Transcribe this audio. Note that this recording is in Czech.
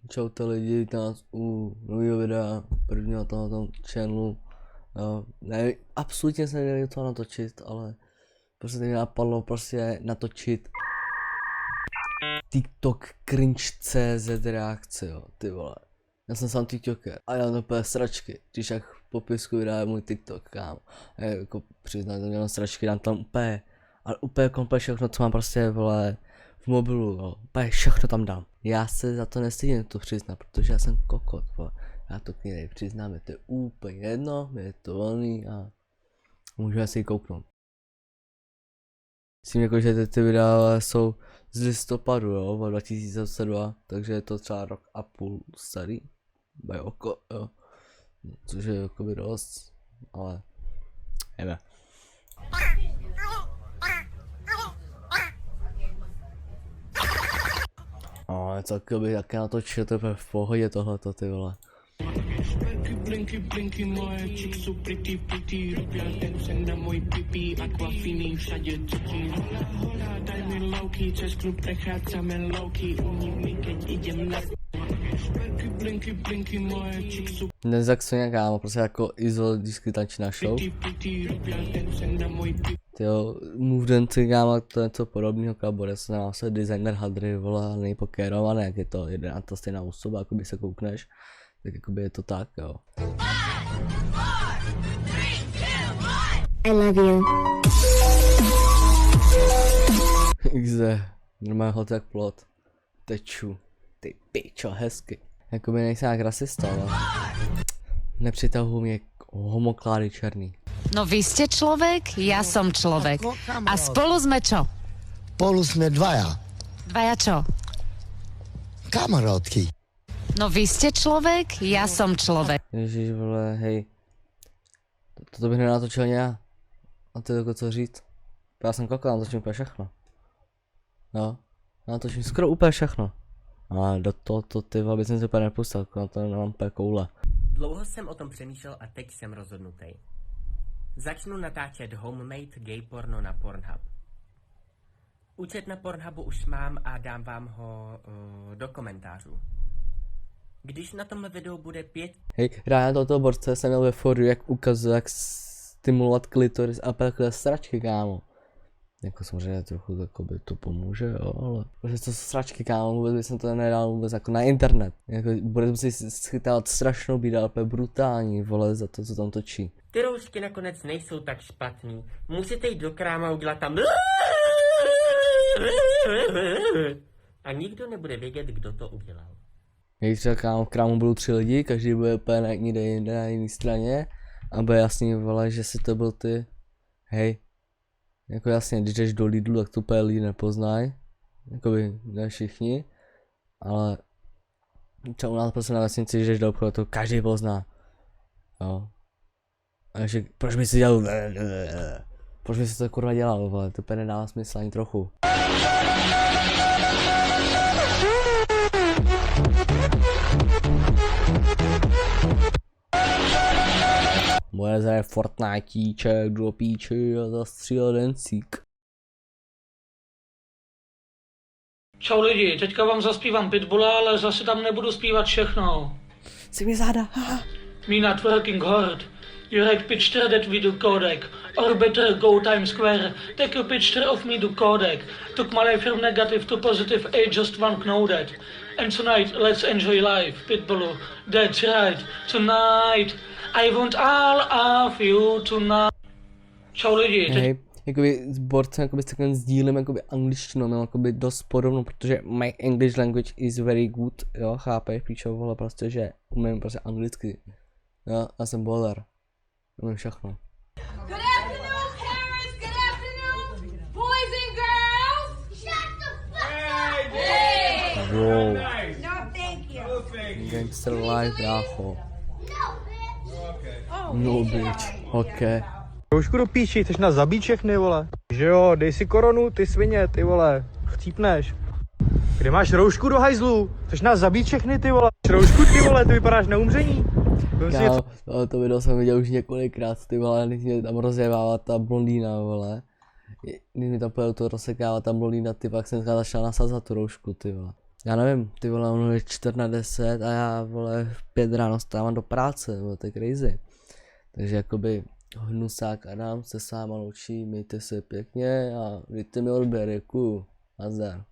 Čaute lidi, vítám vás u nového videa, prvního tohoto channelu. Ne, absolutně jsem nevěděl co natočit, ale prostě mi napadlo prostě natočit TikTok cringe.cz reakce, jo, ty vole. Já jsem sám TikToker a já mám úplně sračky, když jak v popisku videa je můj TikTok, kámo. A jako přiznám, že mám sračky, dám tam úplně, ale úplně komplet všechno, co mám prostě, vole, v mobilu, jo, úplně všechno tam dám. Já se za to nestydím to přiznat, protože já jsem kokot, vole. Já to k něj přiznám, je to úplně jedno, je to volný a můžeme si ji kouknout. Myslím jako, že ty videa jsou z listopadu, jo, 2002, takže je to třeba rok a půl starý, bude oko, jo, což je jakoby dost, ale jdeme. Ale celkově by také natočil, to je v pohodě tohleto, ty vole. Blinky, blinky, moje čik jsou pretty, robí ten sen na můj pipi, aquafiny všade cítí. Hola, daj mi louky, cez klub prechádzame louky, u nimi, keď idem na... Blinky, blinky, moje čik jsou Nezaxuně kámo, prostě jako Izo vždycky tančí na show. robí ten sen na můj pipi. Tyjo, Movedenty kámo, to je něco podobného, bude se jmenuje se designer hadry, vole, nejpokérované, jak je to jedna ta stejná osoba, jakoby se koukneš, tak jakoby je to tak, jo. I love you. XD, normálně hot jak plot. Teču, ty pičo, hezky. Jakoby nejsem jak rasista, ale nepřitahují mě homoklády černý. No vy ste človek, ja som človek. A spolu sme čo? Spolu sme dvaja. Dvaja čo? Kamarátky. No vy ste človek, ja som človek. Ježíš, vole, hej. Toto bych nenatočil já. A ty jako co říct? Já jsem koukal, natočím úplně všechno. Jo, natočím skoro úplně všechno. Ale do toho ty vole, bych jsem si úplně nepustil, na to nemám úplně koule. Dlouho jsem o tom přemýšlel a teď jsem rozhodnutý. Začnu natáčet homemade gay porno na Pornhub. Účet na Pornhubu už mám a dám vám ho do komentářů. Když na tomhle videu bude 5... Hej, ráno tohoto borce jsem měl ve foru, jak ukazuje, jak stimulovat klitoris a takové sračky, kámo. Jako samozřejmě trochu by to pomůže, jo, ale protože to jsou sračky, kámo, vůbec bych to nedal vůbec jako na internet. Jako bude si schytávat strašnou bídu, ale brutální, vole, za to, co tam točí. Ty roušky nakonec nejsou tak špatný. Můžete jít do krámu a udělat tam... A nikdo nebude vědět, kdo to udělal. Hej, třeba kámo, v krámu budou 3 lidi, každý bude úplně někde jinde na jiné straně. A bude jasný, vole, že si to byl ty. Hej. Jako jasně, když jdeš do Lidlu, tak to úplně lidi nepoznají. Jakoby ne všichni. Ale třeba u nás prostě na vesnici, když jdeš do obchodu, to každý pozná. Jo. Takže proč by si dělal... Proč by si to kurva dělal, vole, to úplně nedává smysl ani trochu. Moje zde Fortnitíček do píči a zastřílel dencík. Čau lidi, teďka vám zaspívám Pitbulla, ale zase tam nebudu zpívat všechno. Si mi záda, haha. Me not working hard. You had picture that we do Kodak. Or better go Times Square. Take a picture of me do Kodak. Took my life from negative to positive, I just want know that. And tonight, let's enjoy life, Pitbullu. That's right, tonight. I want all of you tonight. Čau lidi, Hej, jakoby s borcem jakoby s takovým sdílem jakoby angličtinou, mám jakoby dost podobnou, protože my English language is very good, jo, chápeš, píčo, vole, prostě, že umím prostě anglicky. Jo, já jsem bowler. Umím všechno. Good afternoon, parents. Good afternoon, boys and girls. Shut the fuck up. Hey. Wow, No, thank you. gangster life, brácho. No, bitch. No bitch, ok. Roušku do píči, chceš nás zabít všechny, vole. Že jo, dej si koronu, ty svině, ty vole, chcípneš. Kde máš roušku do hajzlu? Chceš nás zabít všechny, ty vole. Roušku, ty vole, ty vypadáš na umření. Kámo, to video jsem viděl už několikrát, ty vole, když mě tam rozjevává ta blondýna, vole. Když mi tam pojel to rozsekávat ta blondýna, ty pak jsem začal nasazat tu roušku, ty vole. Já nevím, ty vole, on je 4:10 a já, vole, v 5 ráno stávám do práce, vole, to je crazy. Takže jakoby hnusák Adam se s váma loučí, mějte se pěkně a dejte mi odběr, děkuju, nazdar.